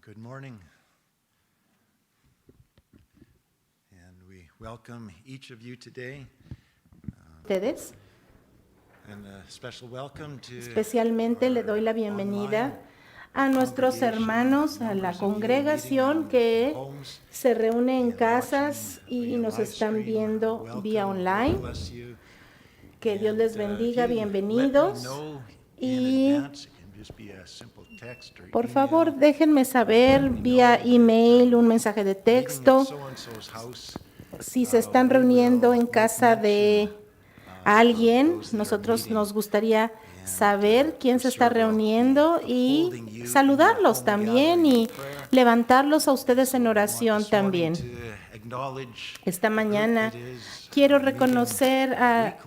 Good morning. And we welcome each of you today. Ustedes. And a special welcome to Especialmente le doy la bienvenida a nuestros hermanos, a la congregación que se reúne en casas y nos están viendo vía online. Que Dios les bendiga, bienvenidos. Y por favor, déjenme saber vía email, un mensaje de texto, si se están reuniendo en casa de alguien. Nosotros nos gustaría saber quién se está reuniendo y saludarlos también y levantarlos a ustedes en oración también. Esta mañana quiero reconocer a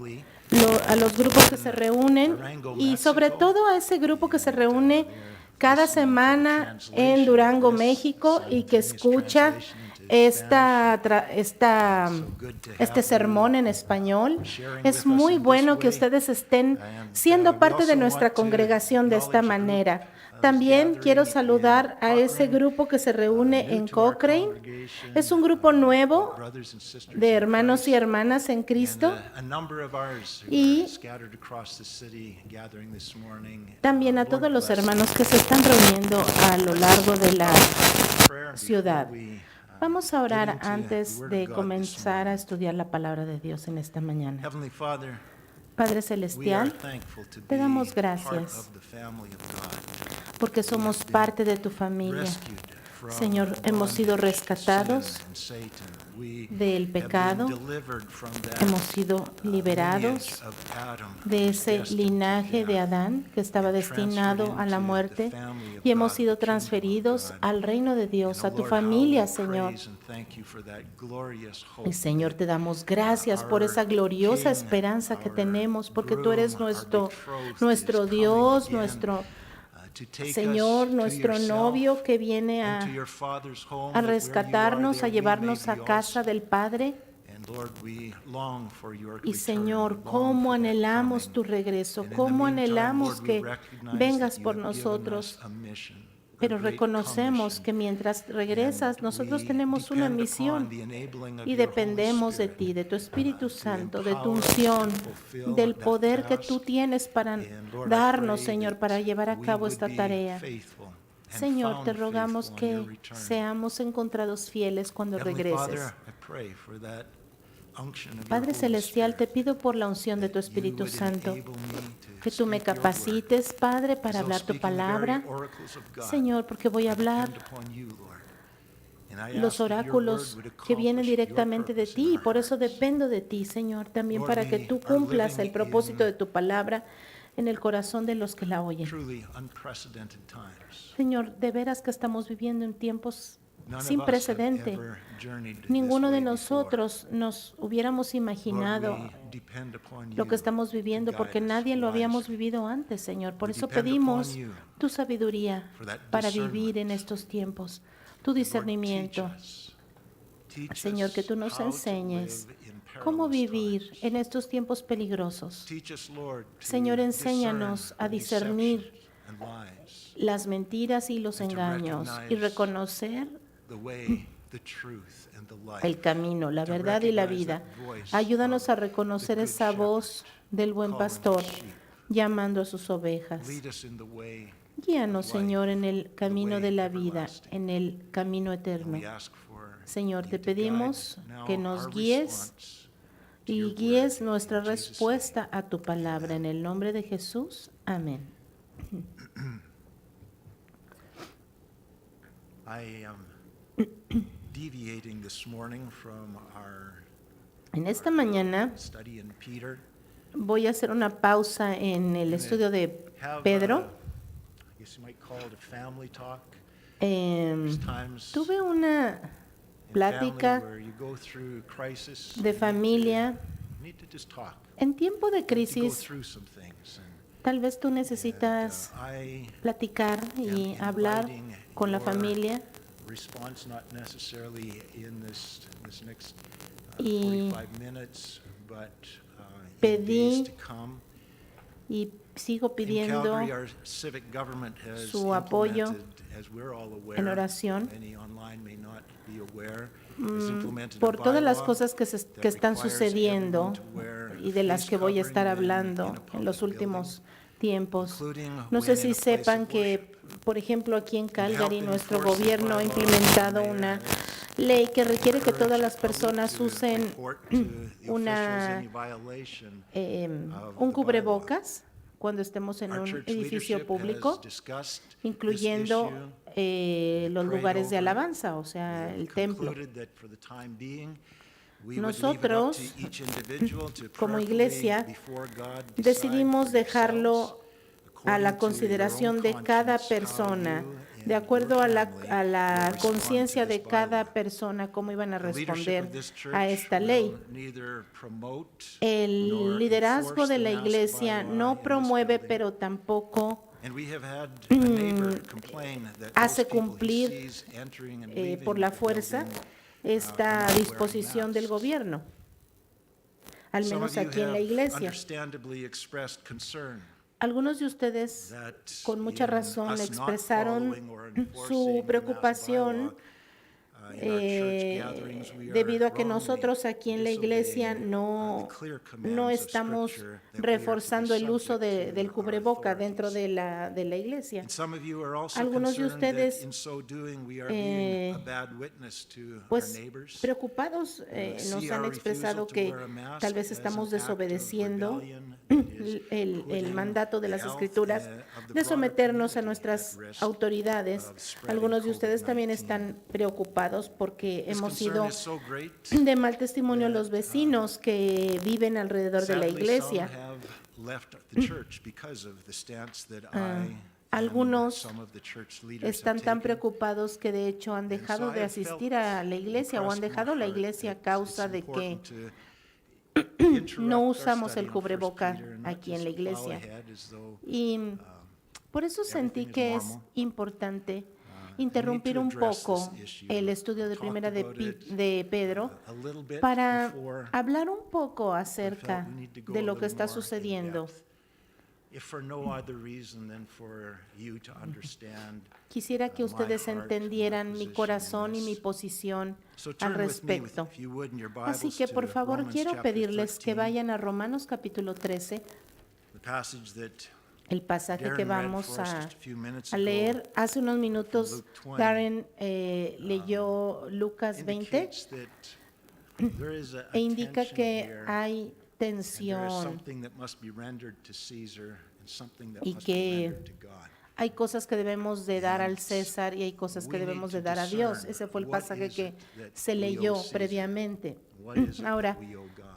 los grupos que se reúnen y sobre todo a ese grupo que se reúne cada semana en Durango, México, y que escucha este sermón en español. Es muy bueno que ustedes estén siendo parte de nuestra congregación de esta manera. También quiero saludar a ese grupo que se reúne en Cochrane. Es un grupo nuevo de hermanos y hermanas en Cristo. Y también a todos los hermanos que se están reuniendo a lo largo de la ciudad. Vamos a orar antes de comenzar a estudiar la palabra de Dios en esta mañana. Padre Celestial, te damos gracias porque somos parte de tu familia. Señor, hemos sido rescatados del pecado, hemos sido liberados de ese linaje de Adán que estaba destinado a la muerte y hemos sido transferidos al reino de Dios, a tu familia, Señor. Y Señor, te damos gracias por esa gloriosa esperanza que tenemos, porque tú eres nuestro Dios, nuestro Señor, nuestro novio que viene a rescatarnos, a llevarnos a casa del Padre. Y Señor, cómo anhelamos tu regreso, cómo anhelamos que vengas por nosotros. Pero reconocemos que mientras regresas, nosotros tenemos una misión y dependemos de ti, de tu Espíritu Santo, de tu unción, del poder que tú tienes para darnos, Señor, para llevar a cabo esta tarea. Señor, te rogamos que seamos encontrados fieles cuando regreses. Padre Celestial, te pido por la unción de tu Espíritu Santo, que tú me capacites, Padre, para hablar tu palabra. Señor, porque voy a hablar los oráculos que vienen directamente de ti, y por eso dependo de ti, Señor, también para que tú cumplas el propósito de tu palabra en el corazón de los que la oyen. Señor, de veras que estamos viviendo en tiempos sin precedente. Ninguno de nosotros nos hubiéramos imaginado lo que estamos viviendo, porque nadie lo habíamos vivido antes, Señor. Por eso pedimos tu sabiduría para vivir en estos tiempos, tu discernimiento. Señor, que tú nos enseñes cómo vivir en estos tiempos peligrosos. Señor, enséñanos a discernir las mentiras y los engaños y reconocer el camino, la verdad y la vida. Ayúdanos a reconocer esa voz del buen pastor llamando a sus ovejas. Guíanos, Señor, en el camino de la vida, en el camino eterno. Señor, te pedimos que nos guíes y guíes nuestra respuesta a tu palabra. En el nombre de Jesús. Amén. En esta mañana voy a hacer una pausa en el estudio de Pedro. Tuve una plática de familia. En tiempo de crisis, tal vez tú necesitas platicar y hablar con la familia. Y pedí y sigo In pidiendo Calgary, our civic government has su apoyo implemented, as we're all aware, en oración, many online may not be aware, has implemented a por todas las bylaw cosas que that están requires sucediendo everyone to wear y de las face que voy a covering estar when hablando in a en public los building, últimos tiempos. including No sé when si in a place sepan of que, por ejemplo, aquí en Calgary helping nuestro enforce the gobierno ha bylaw, implementado the mayor una has ley que requiere que todas las encouraged the public personas to usen report to the una, officials any violation of un the cubrebocas cuando estemos en Our un church edificio leadership público, has discussed this incluyendo issue, los prayed lugares de over it. alabanza, o sea, We have el templo. concluded that for the time being, we would leave it up Nosotros, to each individual to como prayerfully iglesia, before God decide decidimos for dejarlo yourselves, a la according to your consideración own de cada conscience, how persona, you de and acuerdo your a la family will conciencia respond to de this cada bylaw. persona cómo iban a The leadership responder of this a church esta will ley. neither promote El nor liderazgo enforce de the la mask iglesia bylaw no in this promueve, building. pero tampoco And we have had a neighbor complain that hace most people he cumplir sees entering and leaving por la the fuerza building esta are not wearing disposición del masks. gobierno, al Some menos of you aquí en la have iglesia. understandably expressed concern Algunos de ustedes that con mucha in razón us not expresaron following or enforcing su the mask preocupación bylaw, in our church gatherings, we are debido a que wrongly nosotros aquí en la iglesia disobeying, no the clear commands no of estamos Scripture that we are to be reforzando el uso subject to del our cubreboca dentro authorities. de la iglesia. And some of you are also Algunos de concerned that ustedes, in so doing we are being a bad witness to our Pues neighbors. preocupados nos See han our expresado refusal to que wear a mask tal vez as estamos an act of desobedeciendo rebellion that is el putting mandato de the las health escrituras of the de broader someternos a community nuestras at risk autoridades. of spreading Algunos de ustedes también COVID-19. están preocupados porque This hemos concern sido is so great de mal testimonio a that, los vecinos que viven alrededor de la sadly, some iglesia. have left the church because of the stance that I Algunos and some of the church leaders have están tan taken. preocupados que de hecho han dejado de asistir a la iglesia o han dejado la iglesia a causa de que no usamos el cubreboca aquí en la iglesia. Y por eso sentí que es importante interrumpir un poco el estudio de primera de Pedro para hablar un poco acerca de lo que está sucediendo. Quisiera que ustedes entendieran mi corazón y mi posición al respecto. Así que por favor quiero pedirles que vayan a Romanos capítulo 13, el pasaje que vamos a leer. Hace unos minutos Darren leyó Lucas 20 e indica que hay tensión y que hay cosas que debemos de dar al César y hay cosas que debemos de dar a Dios. Ese fue el pasaje que se leyó previamente. Ahora,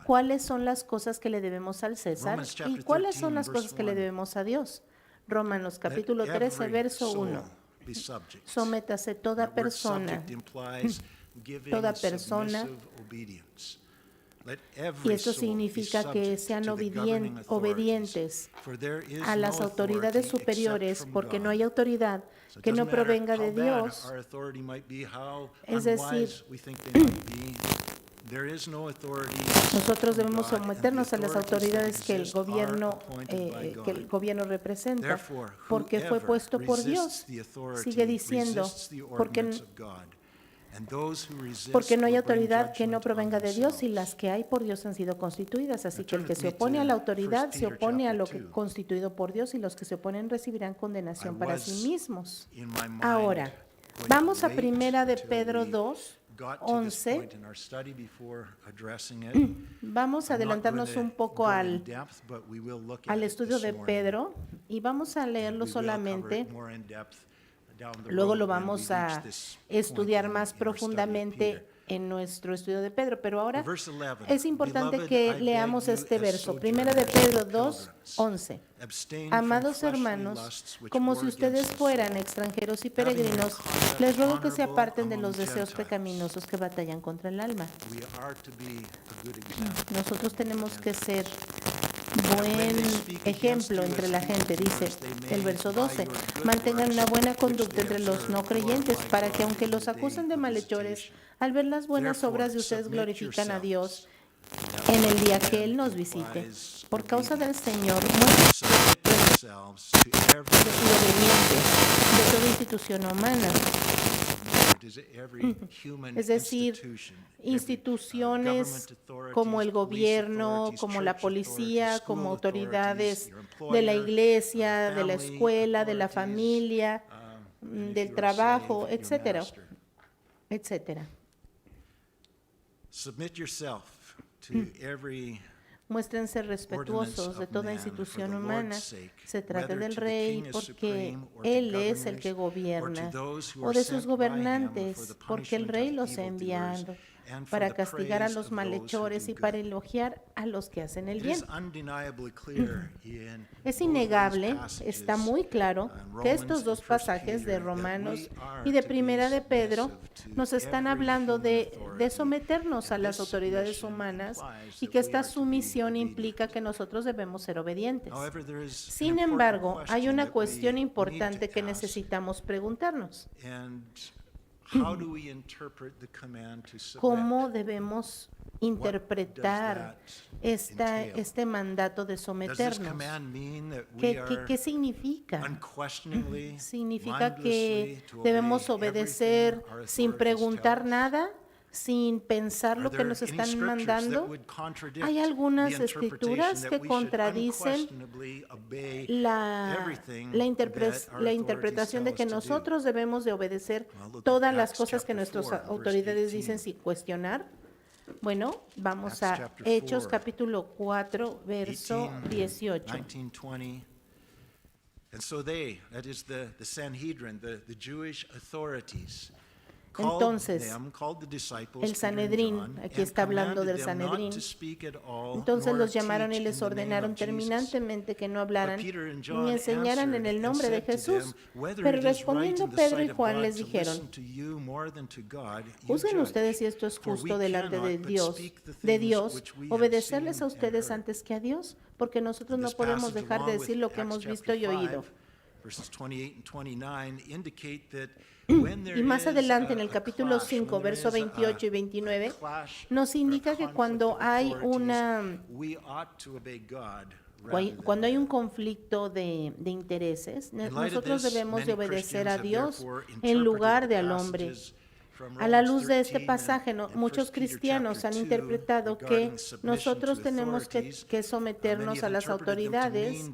¿cuáles son las cosas que le debemos al César y cuáles son las cosas que le debemos a Dios? Romanos capítulo 13, verso 1. Sométase toda persona, y esto significa que sean obedientes a las autoridades superiores, porque no hay autoridad que no provenga de Dios. Es decir, nosotros debemos someternos a las autoridades que el gobierno representa, porque fue puesto por Dios. Sigue diciendo, porque no hay autoridad que no provenga de Dios y las que hay por Dios han sido constituidas. Así que el que se opone a la autoridad se opone a lo que constituido por Dios y los que se oponen recibirán condenación para sí mismos. Ahora, vamos a primera de Pedro 2, 11. Vamos a adelantarnos un poco al estudio de Pedro y vamos a leerlo solamente. Luego lo vamos a estudiar más profundamente en nuestro estudio de Pedro, pero ahora es importante que leamos este verso, primera de Pedro 2, 11. Amados hermanos, como si ustedes fueran extranjeros y peregrinos, les ruego que se aparten de los deseos pecaminosos que batallan contra el alma. Nosotros tenemos que ser buen ejemplo entre la gente, dice el verso 12. Mantengan una buena conducta entre los no creyentes, para que aunque los acusen de malhechores, al ver las buenas obras de ustedes glorifican a Dios en el día que Él nos visite. Por causa del Señor, muéstrense obedientes de toda institución humana, es decir, instituciones como el gobierno, como la policía, como autoridades de la iglesia, de la escuela, de la familia, del trabajo, etcétera, etcétera. Muéstrense respetuosos de toda institución humana. Se trata del rey porque Él es el que gobierna, o de sus gobernantes porque el rey los ha enviado para castigar a los malhechores y para elogiar a los que hacen el bien. Es innegable, está muy claro, que estos dos pasajes de Romanos y de Primera de Pedro nos están hablando de someternos a las autoridades humanas y que esta sumisión implica que nosotros debemos ser obedientes. Sin embargo, hay una cuestión importante que necesitamos preguntarnos. ¿Cómo debemos interpretar este mandato de someternos? ¿Qué significa? ¿Significa que debemos obedecer sin preguntar nada? ¿Sin pensar lo que nos están mandando? Hay algunas escrituras que contradicen la interpretación de que nosotros debemos de obedecer todas las cosas que nuestras autoridades dicen sin cuestionar. Bueno, vamos a Hechos capítulo 4, verso 18. And so they, that is the Sanhedrin, the Jewish authorities, entonces, el Sanedrín, aquí está hablando del Sanedrín, entonces los llamaron y les ordenaron terminantemente que no hablaran ni enseñaran en el nombre de Jesús. Pero respondiendo Pedro y Juan les dijeron: juzguen ustedes si esto es justo delante de Dios, obedecerles a ustedes antes que a Dios, porque nosotros no podemos dejar de decir lo que hemos visto y oído. Y más adelante en el capítulo 5, verso 28 y 29, nos indica que cuando hay un conflicto de intereses, nosotros debemos de obedecer a Dios en lugar de al hombre. A la luz de este pasaje, muchos cristianos han interpretado que nosotros tenemos que someternos a las autoridades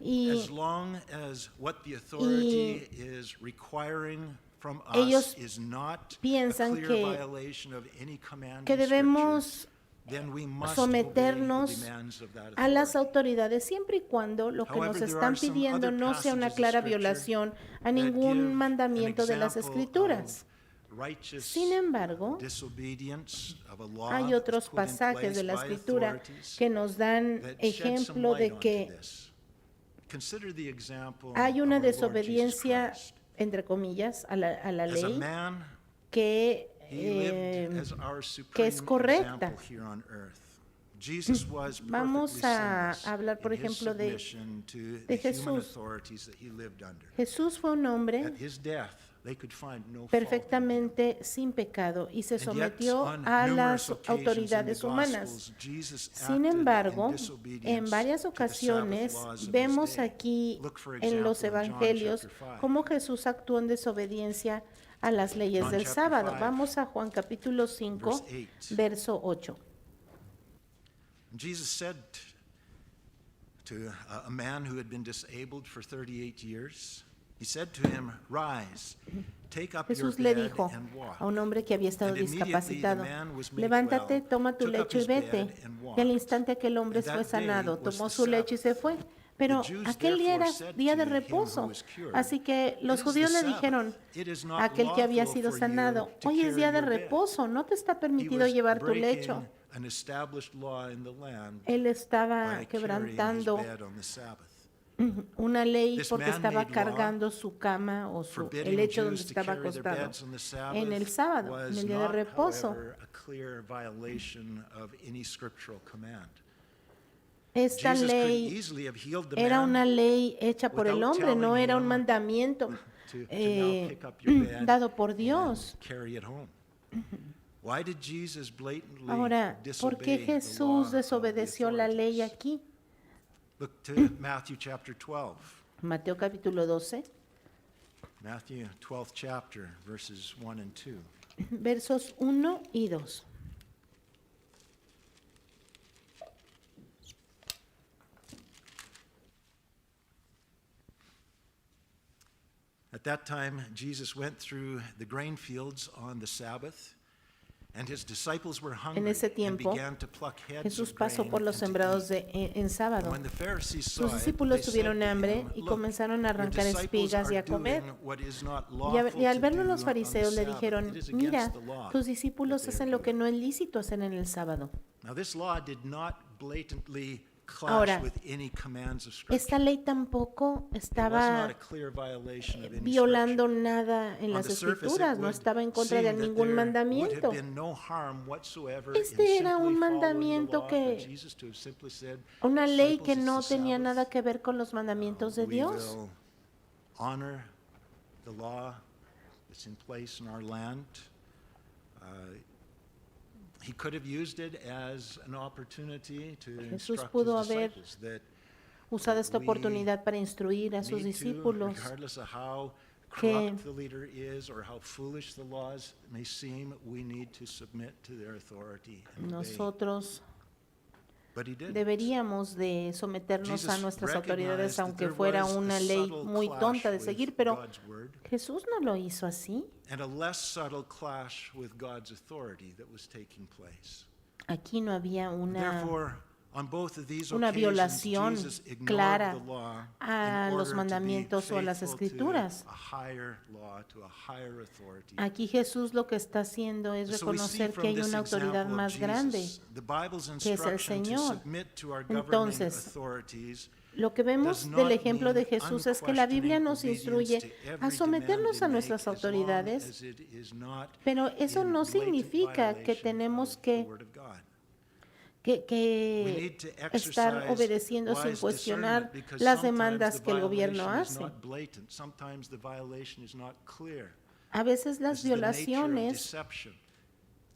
y ellos piensan que debemos someternos a las autoridades siempre y cuando lo que nos están pidiendo no sea una clara violación a ningún mandamiento de las Escrituras. Sin embargo, hay otros pasajes de la Escritura que nos dan ejemplo de que hay una desobediencia, entre comillas, a la ley que es correcta. Vamos a hablar, por ejemplo, de Jesús. Jesús fue un hombre perfectamente sin pecado y se sometió a las autoridades humanas. Sin embargo, en varias ocasiones vemos aquí en los evangelios cómo Jesús actuó en desobediencia a las leyes del sábado. Vamos a Juan capítulo 5, verso 8. Jesus said to a man who had been disabled for 38 years, he said to him, "Rise, take up your Jesús le bed dijo and walk." a un hombre que había estado And immediately discapacitado: the man was made levántate, well, toma tu took up lecho y his vete. bed and Y al walked. instante aquel hombre And that fue sanado, day was tomó the su lecho y se fue. Pero The Jews aquel día era therefore said día de to him reposo. who was cured, Así que los "It is judíos the le dijeron Sabbath. It is not a aquel que había lawful sido for you sanado: to hoy es carry día de your bed." reposo, no te está He permitido was llevar tu breaking lecho. an established law in the land Él estaba by carrying his quebrantando bed on the Sabbath. una ley This porque estaba man-made law cargando su cama o el forbidding lecho donde Jews to estaba carry their acostado beds on the Sabbath en el sábado, en was el día de not, reposo. however, a clear violation of any scriptural command. Esta Jesus could ley easily have healed the era man una ley hecha por el without hombre, no telling era un him mandamiento to now pick up your bed dado por and Dios. carry it home. Why did Jesus blatantly Ahora, ¿por qué disobey the law Jesús of the desobedeció la ley authorities? aquí? Look to Matthew chapter 12. Mateo capítulo 12, Matthew 12th chapter, verses 1 and 2. versos 1 y 2. At that time, Jesus went through the grain fields on the Sabbath, and his disciples were hungry En ese and tiempo, began to pluck heads Jesús of pasó grain por los and to sembrados eat. en sábado. When the Pharisees saw Sus it, discípulos they said tuvieron to hambre him, y "Look, comenzaron a your arrancar disciples espigas y are a comer. doing what is not Y lawful al to verlo do los on the fariseos le Sabbath. dijeron, It is mira, against the law tus that discípulos they are hacen lo que doing." no es lícito hacer en el sábado. Now this law did not blatantly clash Ahora, with any commands of Scripture. esta ley tampoco It was not estaba a clear violation of any violando Scripture. nada en On las the surface, it escrituras, no would estaba en contra de seem that ningún there would mandamiento. have been no harm whatsoever in Este era un simply following the mandamiento law que- for Jesus to have simply said, Una ley "Disciples, que it's no the tenía Sabbath. nada que ver con los mandamientos de We Dios. will honor the law that's in place in our land." He could have used it as an opportunity to Jesús instruct pudo his haber disciples that Usada esta we oportunidad para instruir a sus need to, discípulos regardless of how que- corrupt the leader is or how foolish the laws may seem, we need to submit to their authority and obey. nosotros But he didn't. deberíamos de someternos a Jesus nuestras recognized autoridades, that aunque there fuera was a una ley subtle muy clash tonta de with seguir, pero God's word Jesús no lo hizo así. and a less subtle clash with God's authority that was taking place. Aquí no había Therefore, on both of these una occasions, violación Jesus ignored clara the law a in los order to be mandamientos o a las faithful to escrituras. a higher law, to a higher authority. Aquí Jesús lo que está haciendo es So we see reconocer from que hay this una autoridad example of más grande. Jesus, the Bible's que es el instruction to Señor. submit to our governing Entonces, authorities Lo que vemos does del not ejemplo de mean Jesús es que la Biblia unquestioning nos instruye obedience to a every someternos a demand they nuestras make, as long autoridades, as it is not pero eso in no blatant significa que violation tenemos of the que Word of God. We que need to estar exercise obedeciendo sin wise cuestionar discernment because las sometimes demandas the que el gobierno violation is hace. not blatant. Sometimes the violation is not clear. A veces This las is the nature of violaciones deception.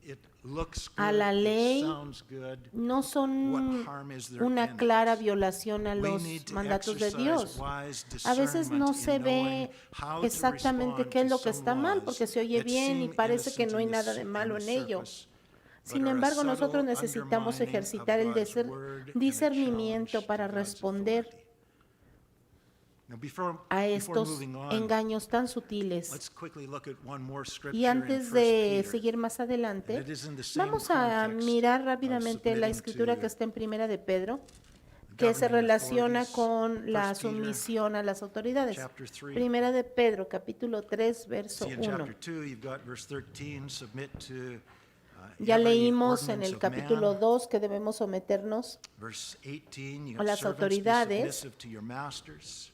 It looks a good, la ley it sounds good. no son What harm is there in una it? clara violación a We los need to mandatos de exercise Dios. wise A veces no discernment se in ve knowing how to exactamente respond qué es to lo que some está mal, laws porque se oye that bien y seem parece que innocent no hay in the nada de su- malo on the en ello. surface, but Sin are a embargo, subtle nosotros necesitamos undermining ejercitar of el God's word and a discernimiento challenge para to God's responder authority. Now, before a estos moving on, engaños tan sutiles. let's quickly look at one more scripture Y in antes 1 de Peter. seguir más And adelante, it is in the same vamos a context mirar of rápidamente la submitting escritura to que está en Primera de Pedro, que se governing relaciona authorities. con la 1 Peter sumisión a las autoridades. chapter 3. Primera de Pedro, capítulo 3, verso See, in 1. chapter 2, you've got verse 13, submit to Ya every leímos en ordinance el of capítulo man. 2 que debemos someternos Verse 18, you a have las servants, be autoridades. submissive to your masters.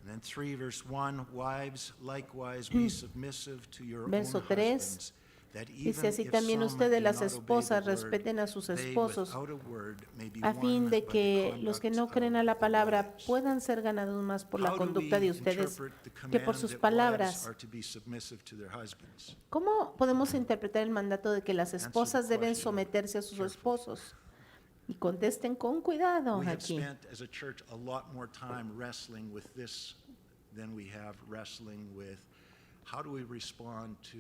And then 3, verse 1, wives, likewise be submissive to your Verso own 3, husbands, that dice even así if también some ustedes, do las not obey the esposas, word, respeten a sus they esposos, without a word may be a won fin de by the que los que no conduct creen a of la their palabra wives. puedan ser ganados más por la How do conducta we de ustedes interpret the que por command sus that wives palabras. are to be submissive to their husbands? ¿Cómo podemos interpretar el mandato de que las Answer the esposas deben question someterse a sus carefully. esposos? Y contesten con cuidado We have aquí. spent as a church a lot more time wrestling with this than we have wrestling with how do we respond to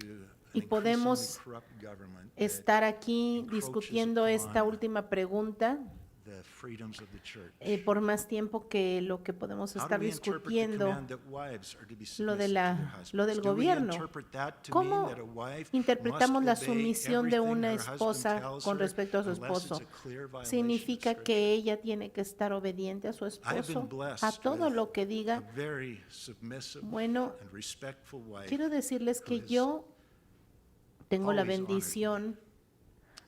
Y an podemos increasingly corrupt government that Estar aquí encroaches discutiendo esta upon última pregunta the freedoms of the church. por más tiempo que lo que podemos How do estar we interpret the discutiendo command that wives are to be lo de submissive to la- their husbands? lo del Do we gobierno. interpret that to ¿Cómo mean that a wife interpretamos must la obey sumisión de everything una her husband esposa tells con her respecto a su unless esposo? it's a clear violation of Significa Scripture? que ella tiene que estar obediente a su I have been esposo, blessed a todo with lo que a diga. very submissive Bueno, and respectful wife quiero decirles que who is yo tengo la always honored bendición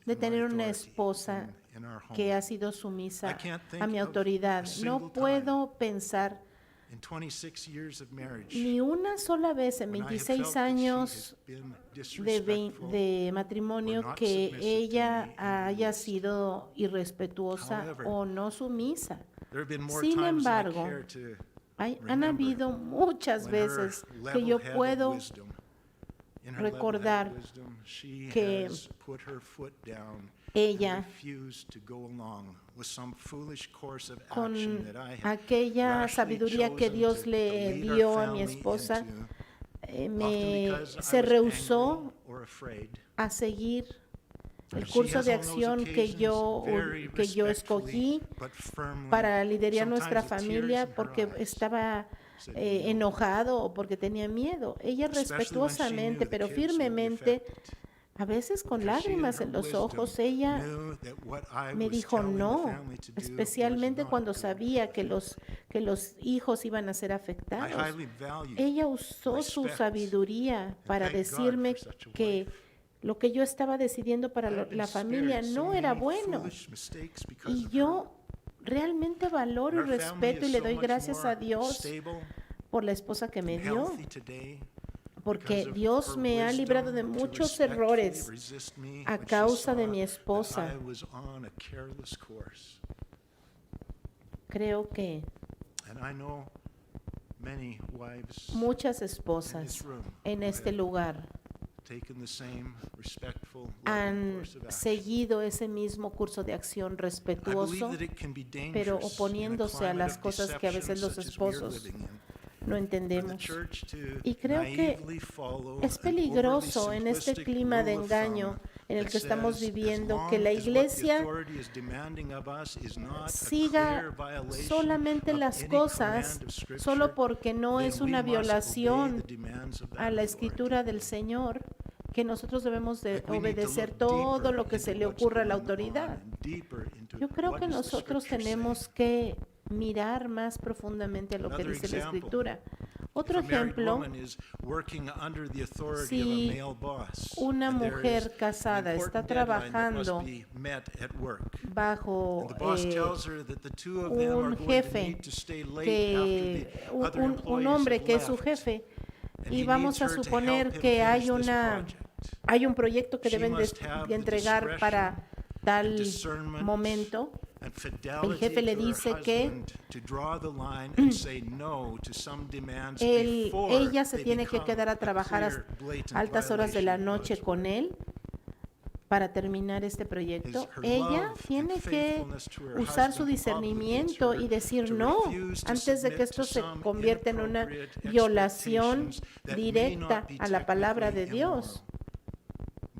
de in my tener una authority esposa in our home. que ha sido sumisa I can't think a mi of autoridad. a single No puedo pensar In 26 years of marriage, ni una sola vez en when I have 26 felt that she años has been de disrespectful, de matrimonio or not que submissive to ella me in the haya least. sido irrespetuosa However, o no sumisa. there have been more Sin times than I embargo, care to Han remember habido muchas when her veces que yo level-headed puedo wisdom In her recordar level-headed wisdom, she que has put her foot down ella, and refused to go along with some foolish course of con action that I have aquella rashly sabiduría que chosen Dios to le lead our dio a mi family esposa, into, often me because I se was rehusó angry or afraid. a seguir el She curso has de on those acción occasions very que yo respectfully escogí but firmly, para liderar nuestra sometimes with tears familia in her porque eyes, estaba said no. enojado o porque tenía miedo. Ella Especially when she knew respetuosamente, the pero kids would be firmemente, affected. a veces con Because she in lágrimas her en los wisdom ojos, ella knew that what I me was dijo telling the no, family to do was especialmente not cuando good sabía for que the los hijos iban a ser I afectados. highly value, Ella usó su respect, sabiduría and para thank God decirme for such a que wife. lo que yo estaba decidiendo para I have been la familia spared so no era many bueno. foolish mistakes because Y of her. yo realmente valoro y Our family respeto y is le so doy much gracias more a Dios stable por la esposa que me and dio, healthy today porque because of Dios her me ha librado de wisdom to muchos respectfully errores resist me a when she causa de saw mi that esposa. I was on a careless course. Creo que And I know many wives muchas in this esposas room en who este have lugar taken the same respectful, loving han course of action. seguido ese mismo curso de acción I believe respetuoso, that it can be pero dangerous oponiéndose a in a las climate of cosas que a veces deception los such as we are esposos living in, no for the entendemos. church to Y creo que naively follow es an peligroso overly en este simplistic clima de rule of engaño thumb en el that que estamos says, viviendo, as que la long as what the iglesia authority is demanding of us is not a siga clear violation solamente of las any cosas command of Scripture, solo porque no then es we una must obey violación the demands of that a la authority. escritura del Señor, que nosotros debemos de Like we need to obedecer look todo deeper lo que se into le what's ocurra a la going on autoridad. and deeper into Yo creo what que is the nosotros Scripture tenemos saying. que mirar más profundamente a lo que Another dice la example. Escritura. If Otro a married ejemplo, woman is working under the authority of si a male boss, una and there mujer is an casada está important deadline that must trabajando be met at work, bajo and the boss tells her that the two of them are un going to jefe, need to stay late que after the other un employees hombre have que es su left, jefe, and y he vamos needs a her to suponer help him que finish this project. hay un proyecto que She deben must have de the entregar para discretion tal discernment momento. and El fidelity jefe le to her dice que husband to draw the line and say no to some demands él, before ella se they tiene que become quedar a a trabajar clear, blatant altas horas de la violation of noche God's con word. él para terminar este proyecto. Is her Ella love tiene and que faithfulness to her usar su husband discernimiento obligates y her decir to no refuse to antes de que submit esto to se some convierta en una inappropriate violación expectations that may directa not be a la palabra de technically Dios, immoral,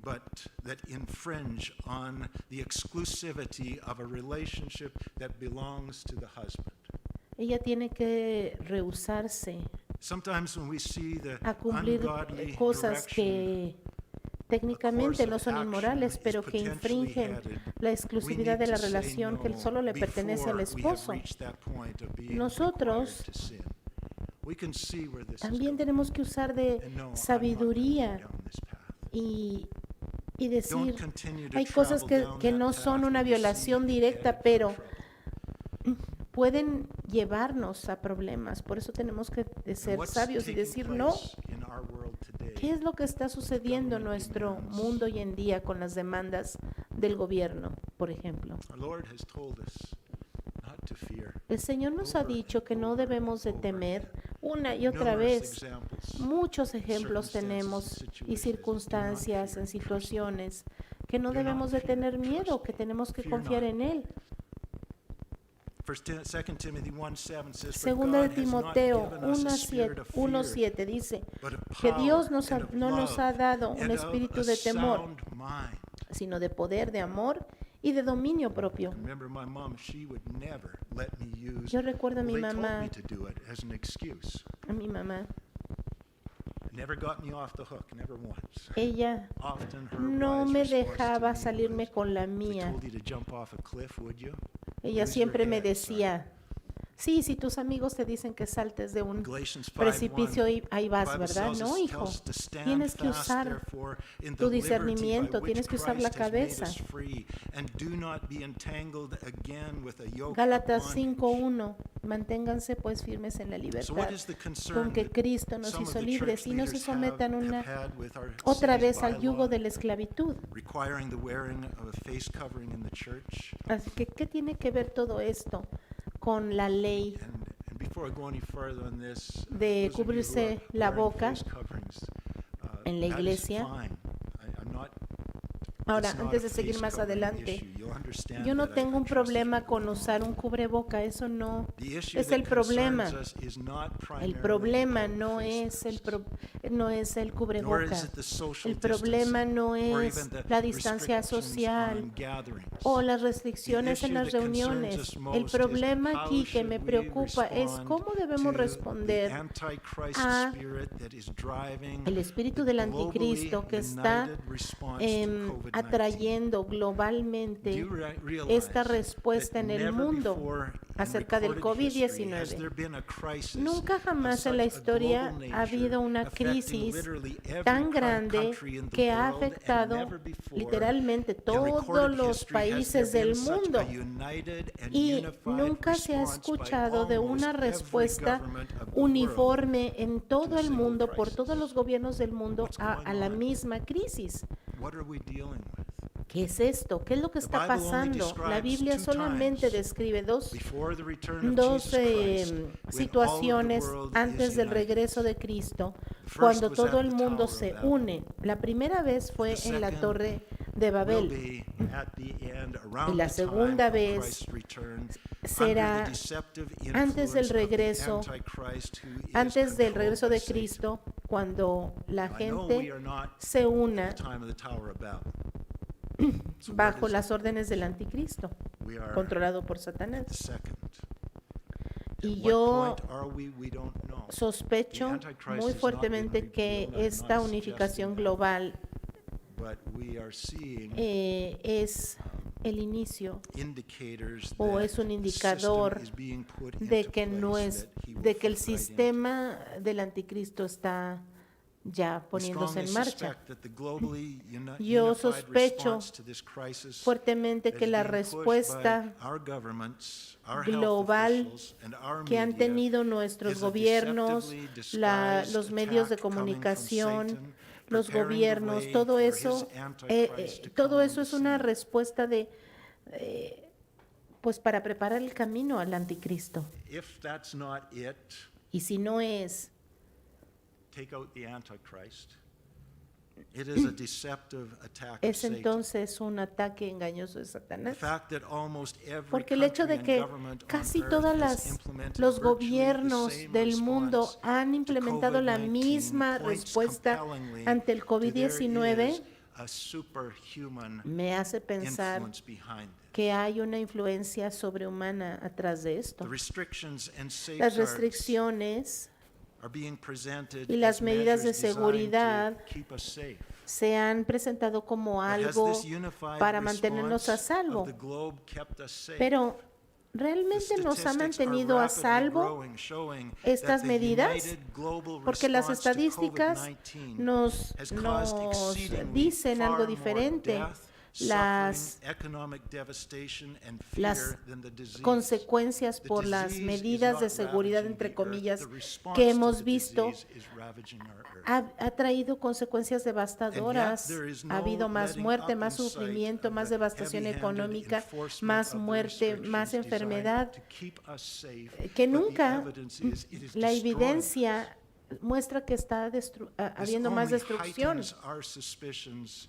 but that infringe on the exclusivity of a relationship that belongs to the husband. ella tiene que rehusarse Sometimes when we see the a cumplir ungodly cosas direction que técnicamente no son inmorales, pero que infringen la exclusividad de la relación que solo le pertenece al esposo. Nosotros también tenemos que usar de sabiduría y decir, hay cosas que no son una violación directa, pero pueden llevarnos a problemas. Por eso tenemos que ser sabios y decir no. ¿Qué es lo que está sucediendo en nuestro mundo hoy en día con las demandas del gobierno, por ejemplo? El Señor nos ha dicho que no debemos de temer una y otra vez. Muchos ejemplos tenemos y circunstancias en situaciones que no debemos de tener miedo, que tenemos que confiar en Él. Segunda de Timoteo 1:7 dice que Dios no nos ha dado un espíritu de temor, sino de poder, de amor y de dominio propio. Yo recuerdo a mi mamá, ella no me dejaba salirme con la mía. Ella siempre me decía, sí, si tus amigos te dicen que saltes de un precipicio, ahí vas, ¿verdad? No, hijo, tienes que usar tu discernimiento, tienes que usar la cabeza. Gálatas 5:1, manténganse pues firmes en la libertad con que Cristo nos hizo libres y no se sometan otra vez al yugo de la esclavitud. Así que, ¿qué tiene que ver todo esto con la ley de cubrirse la boca? en la that is iglesia. fine. I'm not. Ahora, It's not antes a de seguir face más covering adelante, issue. You'll understand yo no that I tengo un trust that problema you con will usar follow. un cubreboca, eso no The issue es that el problema. concerns us is not El primarily problema about no face es el, masks, no es el nor is cubreboca. it the social El problema distancing, no or es even the la distancia restrictions social on gatherings. o las The restricciones en issue las that concerns reuniones. us El most is problema how aquí que me should we preocupa es respond cómo debemos to the responder Antichrist a spirit that is driving el espíritu the del globally anticristo que está united response to COVID-19. atrayendo Do globalmente you realize esta respuesta that en el never mundo before in acerca del recorded history has COVID-19. there been a crisis Nunca of jamás en la such a historia global ha habido nature una affecting crisis literally every tan grande country in the que ha world, and afectado never before literalmente in todos recorded los history has there países been del such mundo. a united and Y unified nunca se ha response by escuchado de almost una every respuesta government of the world uniforme en to todo a el single mundo, por crisis. todos los gobiernos del mundo, What's a going la on? misma crisis. What are we dealing with? ¿Qué es esto? ¿Qué es lo que The está Bible only pasando? La describes Biblia two solamente times describe dos before the return of dos Jesus Christ, when all of the situaciones world antes is del united. regreso de Cristo, First cuando was todo at el the mundo Tower of se Babel. une. La primera vez fue The en la second Torre de Will Babel be at the end, y around la the time segunda of vez Christ's return, será under the deceptive antes del influence of the regreso, Antichrist who is antes del controlled regreso by de Satan. Cristo, cuando la I know we gente are not se at una the time of the Tower of Babel. So where bajo does las órdenes del anticristo, we are controlado por at Satanás. the second. Y At yo what point are we don't know. sospecho The Antichrist muy has not been fuertemente que revealed. I'm esta not unificación suggesting that, global but we are seeing es el inicio indicators o that es un the indicador system is being put de into que no place, es, that he will de que el fit right into. sistema del anticristo está ya We poniéndose en strongly marcha. suspect that the globally Yo unified sospecho response to this crisis fuertemente that que is la being pushed respuesta by our governments, our health global officials, and our que han media tenido nuestros is a gobiernos, deceptively disguised los medios de attack coming from comunicación, Satan, los preparing the gobiernos, way todo for eso, his Antichrist to todo come eso on es the una scene. respuesta de, pues para preparar el camino al anticristo. If that's not it, Y si no es, take out the Antichrist. It is a deceptive attack of es Satan. entonces un ataque engañoso de The Satanás. fact that almost every Porque el hecho de country and que government on casi earth todos has implemented los virtually gobiernos the same del mundo response han to implementado la COVID-19 misma points respuesta compellingly ante el to COVID-19, there is a superhuman me hace pensar influence behind it. que hay una influencia sobrehumana atrás de esto. The restrictions and Las safeguards restricciones are being presented y las as medidas de measures designed seguridad to keep us safe. se han presentado como But has algo this unified para mantenernos a response salvo, of the globe kept us safe? pero The ¿realmente nos ha statistics are mantenido a rapidly salvo growing, showing estas that the medidas? united global Porque las response to estadísticas COVID-19 nos has caused exceedingly dicen far algo more diferente. death, Las suffering, economic devastation, and las fear than the disease. consecuencias The por las disease is medidas not de seguridad, ravaging entre the earth. comillas, The response que to hemos the visto, disease is ravaging our earth. ha traído consecuencias devastadoras. there is Ha habido no más letting muerte, up más in sight sufrimiento, of más the devastación heavy-handed económica, enforcement más of the muerte, más restrictions enfermedad, designed to keep us safe, que but the nunca evidence is it is la destroying evidencia muestra que está This habiendo más only destrucción. heightens our suspicions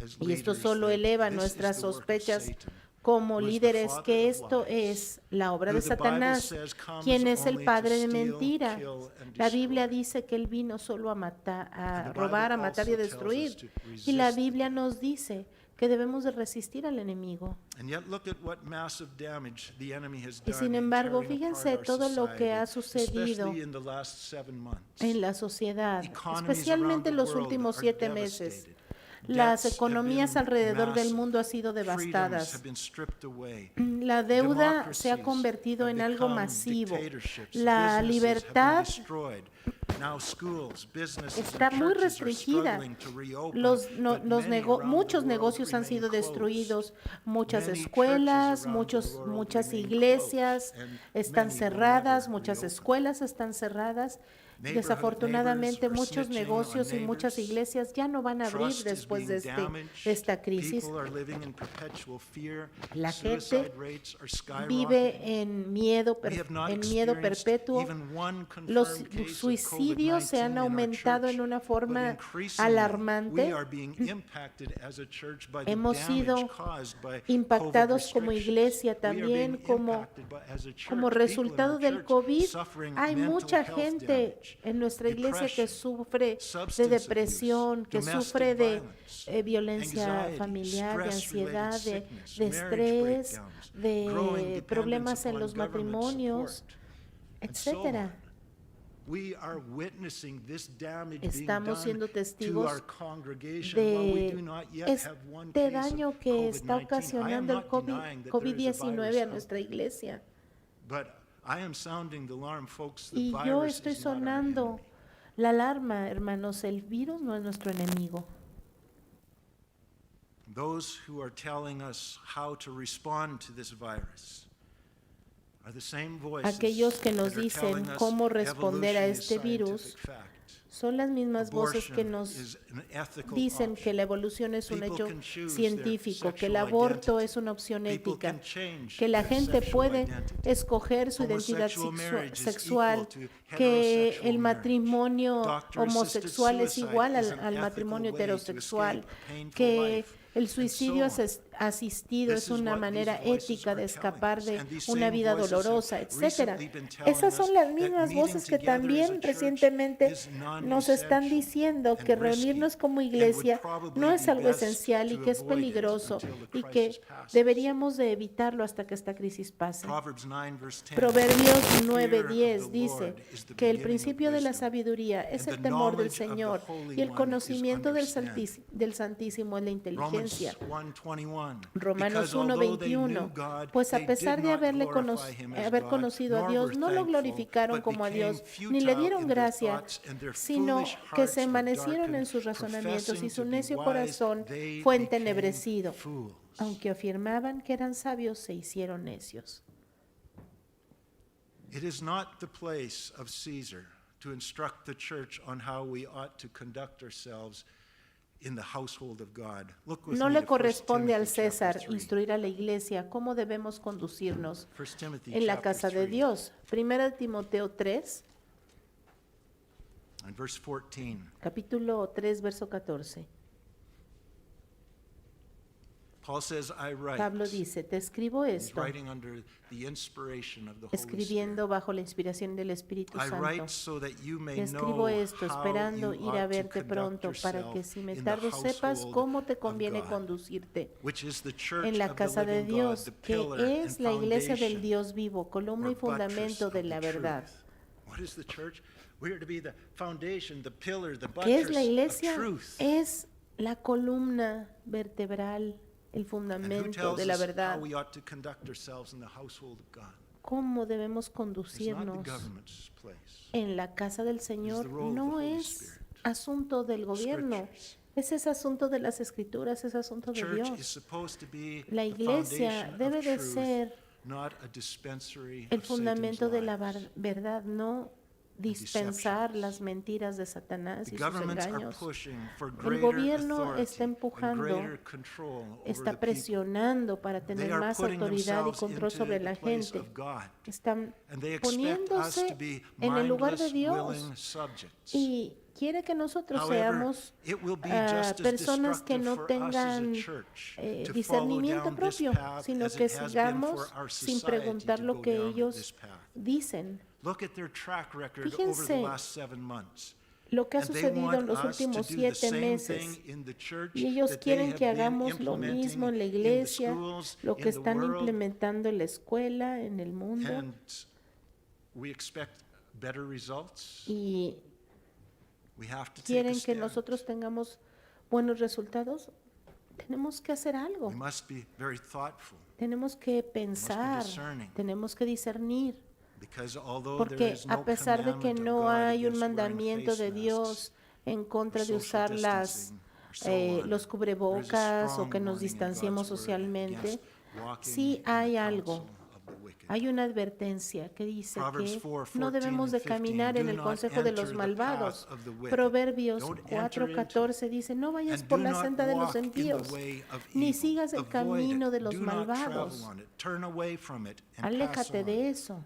as Y esto leaders solo that eleva this is nuestras the work of sospechas Satan, como who is the líderes father que of esto lies, es la obra who de the Bible Satanás, says comes quien es el only to padre de steal, mentira. kill, and La Biblia destroy. dice que él vino solo a matar, And a the robar, a Bible matar y a also tells us destruir. to Y la resist the Biblia devil. nos dice que debemos de resistir al enemigo. And yet look at what massive damage the enemy has Y done sin in embargo, tearing fíjense apart our todo lo que ha society, sucedido especially in the last 7 months. en la sociedad, Economies especialmente en around los the world últimos are 7 meses. devastated. Las Debts have economías been alrededor del massive. mundo han sido Freedoms devastadas. have been stripped away. La deuda se ha Democracies convertido have en algo become masivo. dictatorships. La Businesses have been libertad destroyed. Now schools, businesses, está and muy churches are restringida. struggling to reopen, but many around the Muchos world negocios han remain sido closed. destruidos, muchas Many escuelas, churches around the world muchas remain iglesias closed, and están many will cerradas, never muchas reopen. escuelas están cerradas. Desafortunadamente, Neighbors are muchos snitching on negocios y muchas neighbors. iglesias ya no van a abrir Trust is después being de damaged. esta crisis. People are living in perpetual fear. La Suicide gente rates are skyrocketing. vive en miedo, We have not perpetuo. experienced even one Los confirmed case of suicidios homicidios se han aumentado en una forma alarmante. Hemos sido impactados como iglesia también como resultado del COVID. Hay mucha gente en nuestra iglesia que sufre de depresión, que sufre de violencia familiar, de ansiedad, de estrés, de problemas en los matrimonios, etcétera. Estamos siendo testigos de este daño que está ocasionando el COVID-19 a nuestra iglesia. Y yo estoy sonando la alarma, hermanos. El virus no es nuestro enemigo. Those who are telling us how to respond to this virus are the same voices Aquellos que nos that are dicen telling us cómo responder a evolution is este virus scientific fact. son las mismas voces que Abortion nos is an ethical dicen option. que la evolución es un People hecho can choose científico, their que el sexual aborto identity. es una opción People ética, can change que la their gente sexual puede identity. escoger su identidad Homosexual marriage is sexual, equal to que heterosexual el marriage. matrimonio Doctor-assisted homosexual es suicide igual is an al matrimonio ethical way to heterosexual, escape a painful que life, el and suicidio so on. asistido This es is una what manera these voices ética de are telling escapar us. de And these una same vida voices dolorosa, have etcétera. recently been telling Esas son us las that mismas meeting voces que together as a también church recientemente is nos están non-essential diciendo and que risky reunirnos como and would iglesia probably no es be algo best esencial y to que es avoid it peligroso until the y crisis que passes. deberíamos de evitarlo hasta que esta crisis pase. Proverbs 9, verse 10, Proverbios "The fear 9:10 of the dice Lord is the que el beginning of principio de la wisdom, sabiduría es and el the temor del knowledge of the Señor Holy y el One is conocimiento del understanding." Santísimo es la inteligencia. Romans 1:21, Romanos "Because although they 1:21, knew God, pues a they pesar did de not haber glorify him as God, conocido a nor Dios, were no lo thankful, glorificaron but como a became Dios, ni le futile dieron in their gracia, thoughts, and their sino foolish que hearts se were envanecieron en darkened. sus razonamientos y Professing su to be necio wise, corazón they fue became entenebrecido. fools." Aunque afirmaban que eran sabios, se hicieron necios. It is not the place of Caesar to instruct the church on how we ought to conduct ourselves in the household of God. Look with No me le to 1 corresponde al Timothy chapter César 3. instruir a la iglesia cómo debemos conducirnos 1 Timothy en la chapter casa de 3 Dios. Primera de Timoteo 3, and verse 14. capítulo 3, verso 14. Paul says, "I write." Pablo dice, te escribo He's esto, writing under the inspiration of the Holy Spirit. escribiendo bajo la inspiración del Espíritu I Santo. write so that you may Te escribo know esto how esperando you ir a ought to verte conduct pronto para que yourself si me in the tardo sepas household cómo te of conviene God, conducirte which is the church en la of the casa de living God, Dios, the que pillar es and la iglesia del foundation Dios vivo, columna or y fundamento buttress de of la the verdad. truth. What is the church? We are to be the foundation, the pillar, the ¿Qué es la buttress of iglesia? truth. Es la columna vertebral, el And who fundamento tells de la us verdad. how we ought to conduct ourselves in the household of God? ¿Cómo debemos It's not conducirnos the government's place. en la casa del Señor? the role of the No Holy es Spirit. asunto del gobierno, Scriptures. es asunto de las Escrituras, es asunto de Church is Dios. supposed to be La the iglesia foundation debe of de truth, ser not a dispensary el of fundamento Satan's de la lies. verdad, no dispensar deceptions. las mentiras de Satanás The y sus governments are engaños. pushing for El greater gobierno authority está and empujando, greater control over the está people. presionando para They tener are más putting autoridad y themselves control into sobre the la place gente. of God. Están And they expect us poniéndose to be en el lugar de mindless, Dios willing subjects. y quiere que nosotros However, seamos it will be just as personas que destructive no for us as a tengan church to follow discernimiento down this propio, path sino as que it has been sigamos for our sin society preguntar to lo go que down ellos this path. dicen. Look at their track record over Fíjense the last 7 months. lo que ha And they sucedido en want los us to últimos do the 7 same meses. thing in the church Y ellos that they quieren have que been hagamos lo implementing mismo en la in the iglesia, schools, lo que in the están world, implementando en la escuela, en el mundo, and we expect better results. y We have to take a quieren que stand. nosotros tengamos buenos resultados. Tenemos que hacer algo, We must be very thoughtful, tenemos que pensar, discerning. tenemos que discernir, because although there porque is no a pesar de que commandment of no God hay un against wearing mandamiento face de masks, Dios en contra de social usar distancing, or so on, los there cubrebocas is a o que strong nos warning in distanciemos God's word socialmente, against walking sí in the hay counsel algo. of the wicked. Hay una advertencia que dice Proverbs que 4, no debemos de 14 and 15, caminar en "Do el not consejo de los enter the malvados. path of the wicked. Proverbios Don't enter into 4:14 dice, no vayas And por do la not senda de los walk in the impíos, way of ni evil. sigas el Avoid camino it. de los Do not travel malvados. on it. Turn away from it and pass Aléjate on." de eso.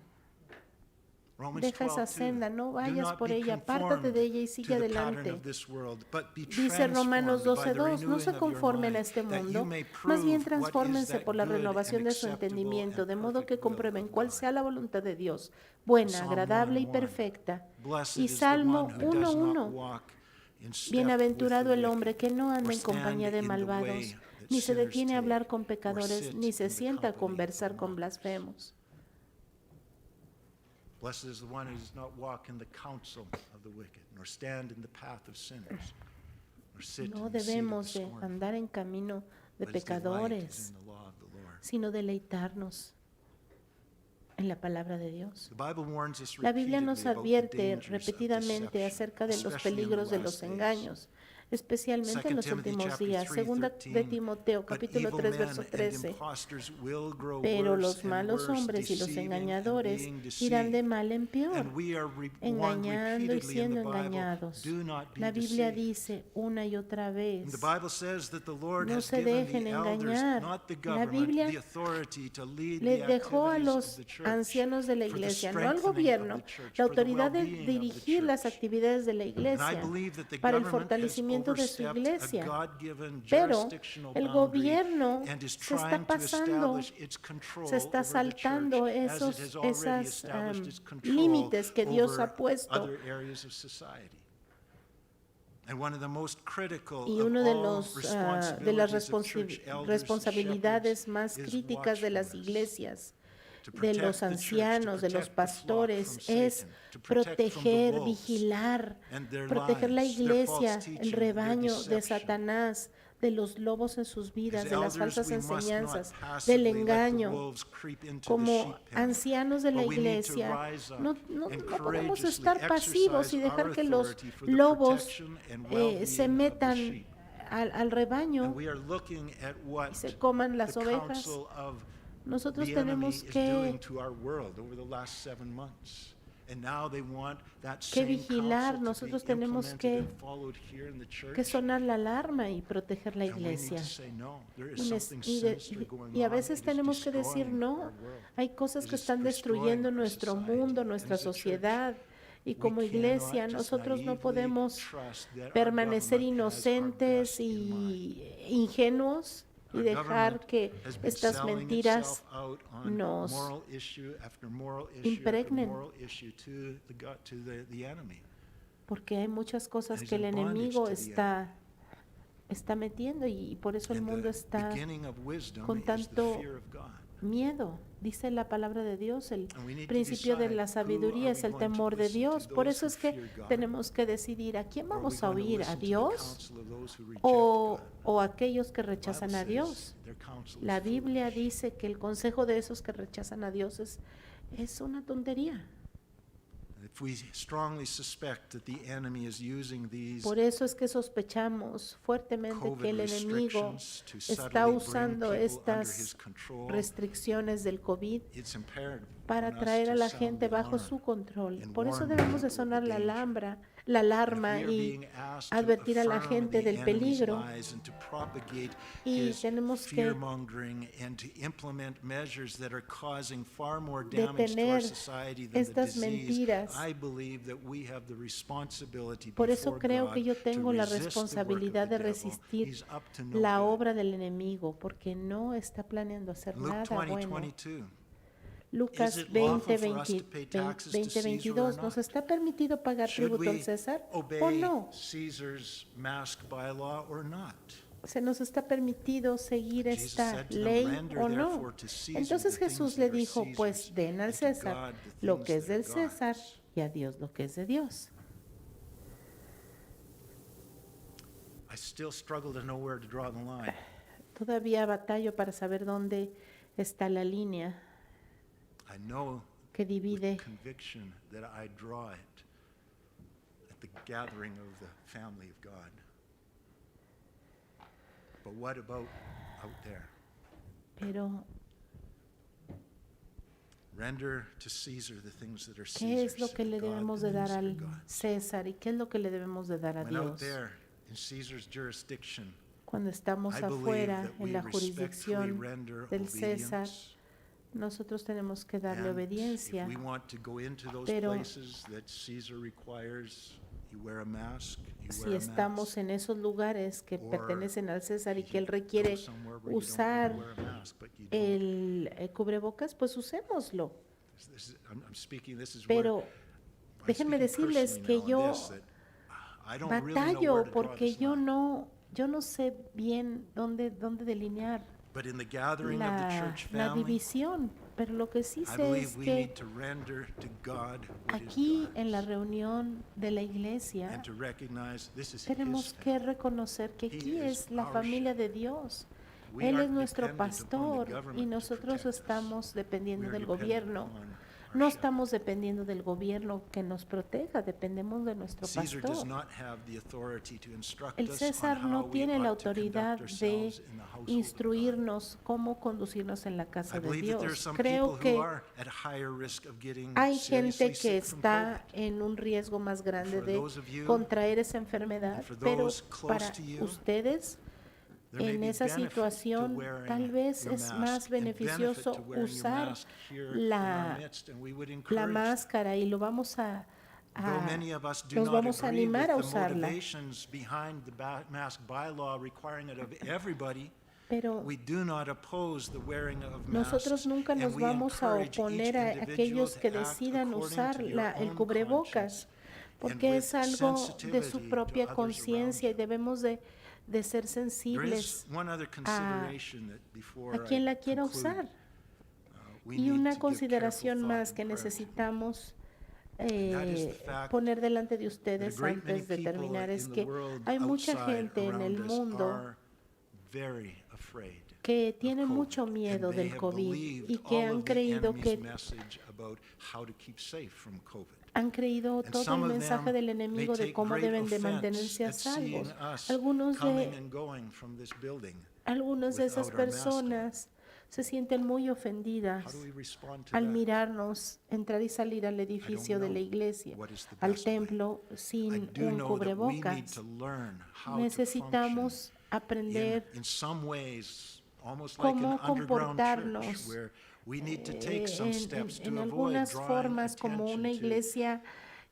Romans Deja esa 12:2. senda, no Do vayas not por be ella, apártate conformed de ella y to sigue the pattern adelante. of this world, but be Dice Romanos transformed by the 12:2, no se renewing of your conformen a mind, este that you mundo, may más bien prove what is transfórmense that por la good and renovación de su acceptable entendimiento, and de modo que perfect will comprueben of cuál God. sea la voluntad de Dios, buena, Psalm agradable y 1:1. perfecta. Blessed Y is the Salmo one who does not 1:1, walk in step with bienaventurado the el hombre wicked, que no anda or en stand compañía de in the malvados, way that ni se sinners detiene a hablar take, con or pecadores, sit ni se in the sienta a company of conversar con mockers. blasfemos. Blessed is the one who does not walk in the counsel of the wicked, nor stand in the path of sinners, nor sit No in the seat of the debemos de scornful. andar en camino de But his delight is pecadores, in the law of the Lord. sino deleitarnos en la palabra de Dios. The Bible warns us La Biblia nos repeatedly about the advierte dangers of repetidamente deception, acerca de los especially in the peligros de last los days. engaños, especialmente en 2 los Timothy últimos chapter días. 3, Segunda de 13, Timoteo, but capítulo evil 3, men verso and 13. impostors will grow Pero worse los and malos worse, hombres y los deceiving and engañadores being irán de deceived. mal en peor, And we are warned engañando y repeatedly in siendo the Bible, engañados. do not be La Biblia deceived. dice una y otra And vez, the Bible says that the Lord no has se given dejen the elders, engañar. not the La government, Biblia the authority to lead le the dejó a activities of los the church, ancianos de la for the iglesia, no al strengthening of gobierno, the church, la for the autoridad de well-being of the dirigir las church. actividades de la And I iglesia believe that the para el government has fortalecimiento de su overstepped iglesia. a God-given Pero jurisdictional el boundary gobierno and is se está trying to pasando, establish its control se está over the saltando church as it has already esas established its control límites que Dios ha over puesto. other areas of society. And one of the most critical Y of una de, all de las responsibilities of church elders and responsabilidades shepherds más is críticas de las watchfulness. iglesias, To de protect los the church, to ancianos, de los protect the flock pastores, from es Satan, to protect from the proteger, wolves vigilar, and their proteger la lies, their false iglesia, teaching, el their rebaño de deception. Satanás, de los lobos en sus vidas, As de las elders, falsas we must not enseñanzas, passively del let the engaño. wolves creep into the Como sheep pen. ancianos de la But we need to iglesia, rise up no and podemos courageously estar pasivos y exercise dejar our que los authority for the lobos protection and well-being se of the metan sheep. al rebaño And we are looking at what y se coman las the ovejas. counsel of Nosotros the enemy tenemos is doing que to our world over the last 7 months. And now they want that que same vigilar, counsel nosotros to be tenemos implemented and followed here in the church. sonar la alarma y proteger la And we need iglesia. to say, no, there is Y, something sinister going y a on. veces It is tenemos que decir destroying no, our world. hay cosas It que is están destroying destruyendo our nuestro society. mundo, And nuestra as a church, sociedad. Y we como iglesia, cannot just nosotros no naively podemos trust that our permanecer government has our inocentes best in mind. y ingenuos y Our dejar government que has been estas selling mentiras itself out on nos moral issue after moral issue after impregnen. moral issue to the enemy. porque hay muchas cosas And que el is in bondage enemigo to the está metiendo y por eso el And mundo the está beginning of wisdom con is the tanto fear of God. miedo. Dice la palabra de Dios, el And we need to principio de decide la who sabiduría are es we el going to temor de listen to, Dios. Por those eso who es que fear God, tenemos que decidir a quién or are we vamos a going to oír, a listen to the Dios counsel of those who reject o, God? o a aquellos que The Bible rechazan a says Dios. their counsel is La Biblia foolish. dice que el consejo de esos que rechazan a Dios es una tontería. If we strongly suspect that the enemy is using these Por eso es que sospechamos fuertemente que el COVID enemigo restrictions to está subtly bring usando people under his estas control, restricciones del COVID it's imperative para on us traer a to la sound gente the bajo alarm. su control. and Por eso warn debemos de people of sonar the la danger. alarma And if we are y being asked to advertir a la affirm gente the del enemy's peligro. lies and to propagate Y his tenemos que fear-mongering and to implement measures that are causing far more damage to our detener society than the estas disease, mentiras. I believe that we have the responsibility Por eso before creo God que yo to tengo la resist the work of responsabilidad the de devil. resistir He's up to no la good. obra del enemigo, porque no está planeando hacer Luke nada 20, bueno. 22. Lucas Is it 20, lawful for us to pay taxes to 20, Caesar or 22, not? ¿nos está permitido pagar Should tributo al we César o obey no? Caesar's masked bylaw or not? ¿Se nos está permitido seguir Jesus esta said to them, ley "Render o no? therefore to Caesar Entonces the Jesús things le that are dijo, pues Caesar's, den al and to César God the lo things que es that are del César God's." y a Dios lo que es de Dios. I still struggle to know where to draw the line. Todavía batallo para saber dónde está la línea I know que divide with conviction that I draw it at the gathering of the family of God. But what about out there? pero Render to Caesar the things that are ¿qué es lo Caesar's, que and le God debemos the de dar things that are al God's. César y qué es lo que le debemos de dar a When out Dios? there in Caesar's jurisdiction, Cuando estamos I believe afuera that we en la respectfully jurisdicción render del César, obedience nosotros tenemos que darle And obediencia. if we want to go into those Pero places that Caesar requires, you wear a mask, you si wear a estamos mask. en esos lugares que Or pertenecen al César y que él you requiere go somewhere where you don't need to usar wear a mask, but you don't. el cubrebocas, pues usémoslo. I'm speaking, this is where Pero I'm déjenme speaking decirles personally que now on yo this, that I don't really know where batallo to draw porque this yo line. no sé bien dónde delinear But in the gathering of the church la family, división, pero lo que sí I sé believe es we que need to render to God what is aquí en la God's, reunión de la iglesia and to recognize this is His tenemos que family. reconocer que He aquí is es la our familia de shepherd. Dios. We Él es aren't nuestro dependent upon the pastor y government to nosotros protect us. estamos We dependiendo are del dependent gobierno. upon our No shepherd. estamos dependiendo del gobierno que nos proteja, dependemos de nuestro Caesar does pastor. not have the authority to instruct El us on César how no we tiene la ought to conduct autoridad de ourselves in the household of God. instruirnos cómo conducirnos en la I casa de believe that there are Dios. some Creo people who que are at higher risk of getting hay seriously gente que sick from está COVID. en un riesgo más grande For de those of you contraer esa enfermedad, and for pero those close para to you, ustedes there may en be esa benefit to situación wearing tal vez your es mask más and benefit beneficioso to wearing your usar mask here in our la, midst, and we would la encourage that. máscara y lo vamos Though many of us do los not vamos a agree with animar a the usarla. motivations behind the mask bylaw requiring it of everybody, Pero we do not oppose the wearing of nosotros masks, nunca and nos we vamos a encourage each oponer a individual aquellos que to act decidan according usar to your el own cubrebocas, conscience porque and es with algo de sensitivity su to propia others conciencia y around you. debemos de ser There is sensibles one other consideration that before a quien I la quiera conclude, usar. we Y need una to give consideración careful más thought que and prayer to. necesitamos that is the fact poner delante de that a ustedes great many antes de people terminar es in the que world hay mucha outside gente en el around us mundo are very afraid que of tiene COVID, mucho and miedo they del have COVID believed y que all han of the creído enemy's message about how to keep safe from COVID. han creído And todo some el of mensaje them del may enemigo de take cómo great deben de offense mantenerse a at seeing salvos. us Algunos coming de and going from this building Algunas de esas without our mask on. personas se sienten muy How ofendidas do we respond to al that? mirarnos entrar y salir al edificio de la know iglesia, what is the al best way. templo I sin do un know that we need cubrebocas. to learn how to Necesitamos function aprender in some ways, almost like cómo an underground comportarnos church, where we need to take some steps en to avoid algunas drawing formas como una attention to iglesia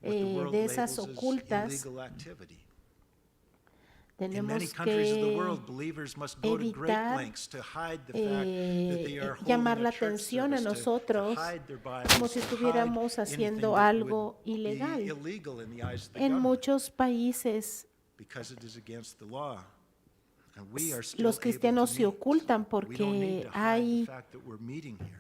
what the world de esas labels as ocultas. illegal activity. In many Tenemos countries of the que world, believers must go to great evitar lengths to hide the fact that they are llamar holding la a church atención a service, to nosotros hide their como Bibles, si to estuviéramos hide haciendo anything that algo would be ilegal. illegal in the eyes of the En government, muchos países because it is against the law. And we are still los able cristianos to se meet. ocultan We don't need porque to hide the hay fact that we're meeting here.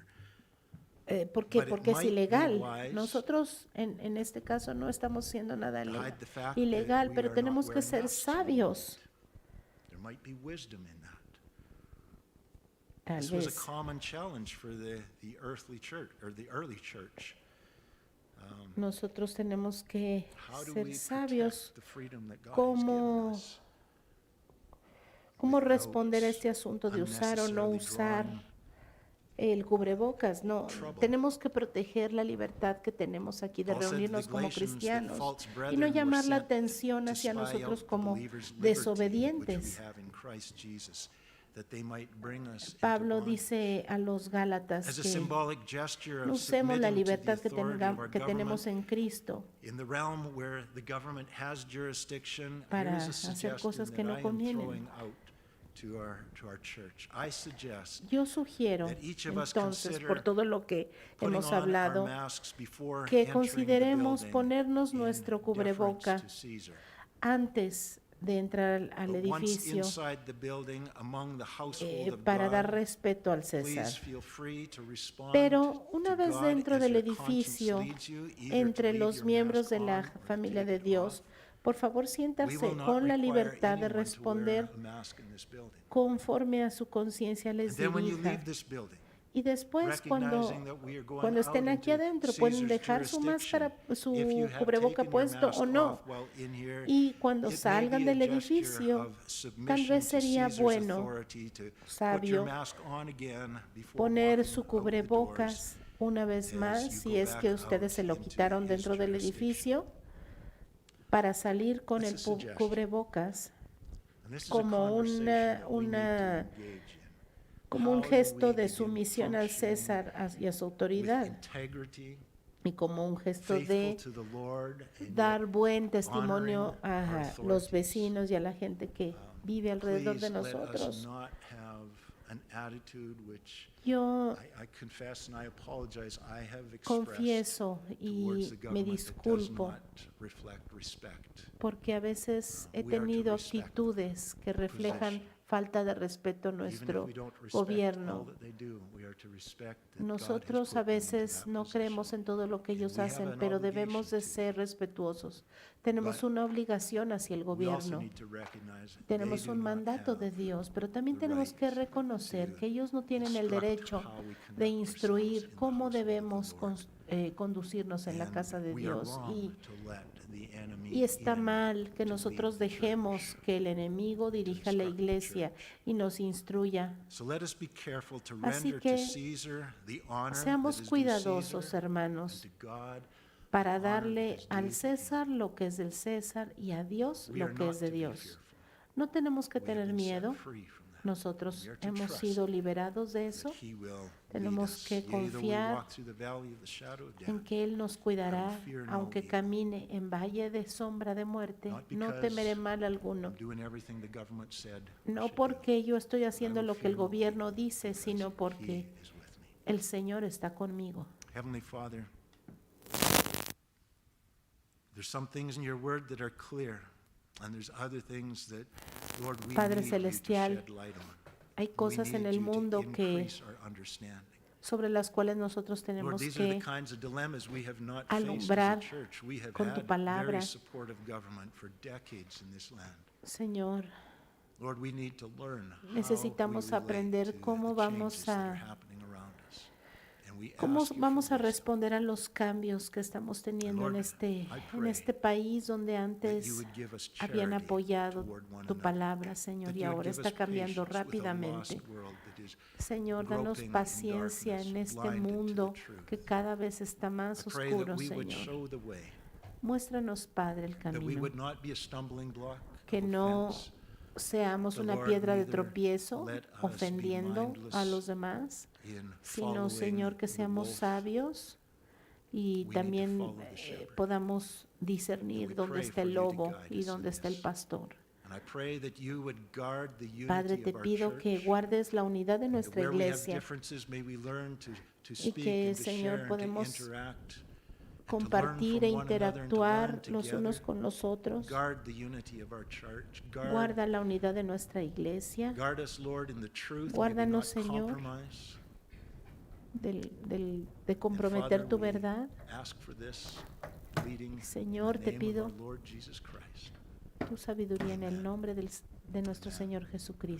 porque But it es might be ilegal. wise Nosotros en este caso no estamos haciendo nada to hide the fact that ilegal, we pero are not tenemos que wearing ser masks sabios. There might be wisdom in that. Tal This was a vez. common challenge for the earthly church, or the early church. Nosotros tenemos que How do ser we sabios protect the freedom that God has cómo given us? cómo without responder a este asunto de usar o no unnecessarily usar drawing el cubrebocas. No, trouble. tenemos que proteger la libertad que tenemos aquí de Paul said to the reunirnos como Galatians that cristianos false y brethren no were llamar la sent atención to hacia spy out nosotros the como believers' liberty, which we desobedientes. have in Christ Jesus, that they might bring us into Pablo bondage. dice a los Gálatas As a que symbolic gesture no of usemos la submitting to the libertad que, authority of our que tenemos government, en Cristo in the realm where the government has jurisdiction, para here's a hacer suggestion cosas que that no I am convienen. throwing out to our church. I suggest Yo sugiero that each of us entonces, consider por todo lo que putting hemos on our hablado, masks before que entering the consideremos building ponernos in nuestro deference cubreboca to Caesar. antes de entrar al But once edificio inside the building, among the household of para dar God, respeto al César. please feel free to respond Pero to una vez God dentro as del your conscience edificio, leads you, either to entre leave los your miembros mask de on la or to familia take de it Dios, off. por favor We siéntanse will not con la require libertad de anyone to wear responder a mask in this building. conforme a su conciencia And les then when you dirija. leave this building, Y después, cuando recognizing that we are going cuando estén out aquí into adentro, pueden Caesar's dejar su jurisdiction, máscara, su if you have cubreboca taken your puesto mask o no. off while in here, Y cuando it may salgan be a del gesture edificio, of submission tal vez to sería Caesar's bueno, authority to put your sabio, mask on again before poner walking su out the doors. cubrebocas una vez as más, you si go es que back ustedes out se lo into quitaron his dentro del jurisdiction. edificio, para salir con That's el a suggestion. cubrebocas And this is a como conversation that we need to una engage in. como un gesto de sumisión al César y a su with autoridad, integrity, y como un gesto faithful de to the Lord, and dar yet buen testimonio honoring our a los authorities. vecinos y a la gente que vive alrededor de Please let us nosotros. not have an attitude which Yo I confess and I apologize I have expressed confieso towards y the me government that does disculpo not reflect respect. porque a veces he We are to tenido respect actitudes que reflejan position. falta de respeto a Even if nuestro we don't respect all gobierno. that they do, we are to respect that God has Nosotros put a them into veces that no position. creemos en todo lo que ellos we have hacen, an pero debemos de obligation to. ser respetuosos. Tenemos But una obligación hacia el We also gobierno. need to recognize that Tenemos they do un not mandato de have Dios, pero también the tenemos que right reconocer to que ellos no tienen el instruct derecho how we conduct de ourselves in instruir the cómo household of the debemos Lord. conducirnos en la And casa de we are Dios. wrong to let the enemy Y está in mal que to nosotros lead the dejemos church. que el enemigo dirija la instruct the iglesia church. y nos instruya. So let us be careful to Así render que to Caesar the honor Seamos that is due cuidadosos, Caesar, hermanos, and to God para the honor darle that is due al to him. César lo que es del César y a Dios We lo are que not es de to be Dios. fearful. No tenemos que We have tener been set miedo. free from that. Nosotros We are to hemos trust sido liberados de eso, that he will lead tenemos us. que Yea, though we confiar walk through the valley of the shadow of en death, que Él nos cuidará, fear no aunque evil. camine en valle de sombra de muerte, Not no because temeré mal alguno. I'm doing everything the government said I No should do. porque yo estoy haciendo I will lo que el fear no gobierno evil, dice, because sino he porque is with me. el Señor está conmigo. Heavenly Father, there's some things in your word that are clear, and there's other things that, Lord, we Padre need you to Celestial, shed light on. Hay We cosas en need el you to mundo que increase our understanding. sobre las cuales nosotros Lord, tenemos these are the que kinds of dilemmas we have not faced as a alumbrar church. We have con tu had palabra. very supportive government for decades in this land. Señor, Lord, we need to learn how necesitamos we relate aprender to cómo the vamos changes that are a happening around us. And we cómo ask you vamos for a wisdom, responder a los cambios que estamos teniendo Lord, en I en pray este país donde that you antes would give us habían charity apoyado toward one tu another, palabra, Señor, that y you would ahora give está us cambiando patience with a rápidamente. lost world that is Señor, danos groping in paciencia darkness, en este blinded to the mundo truth. que cada vez está más I pray that oscuro, we would Señor. show the way, Muéstranos, Padre, el that we camino, would not be a stumbling block que of no offense. seamos But una Lord, piedra de neither tropiezo, let us be ofendiendo a mindless los demás, in sino, following Señor, que the seamos wolf. sabios y We need to también follow the shepherd. podamos And discernir we dónde pray está el for you to lobo guide y us in dónde está el this. pastor. And I pray that you would guard the unity Padre, te of our pido que church. guardes la unidad de That nuestra where we have iglesia, differences, may we learn to y speak que, and to Señor, share and to podemos interact, and to compartir e learn from one another and to learn interactuar los unos together. con los otros. Guard the unity of our church. Guarda la unidad de nuestra iglesia, Guard us, Lord, in the truth. May we Guárdanos, not Señor, compromise. de comprometer And tu Father, we verdad. ask for this leading Señor, in te the name pido of our Lord Jesus Christ. tu sabiduría en el nombre de nuestro Señor Jesucristo.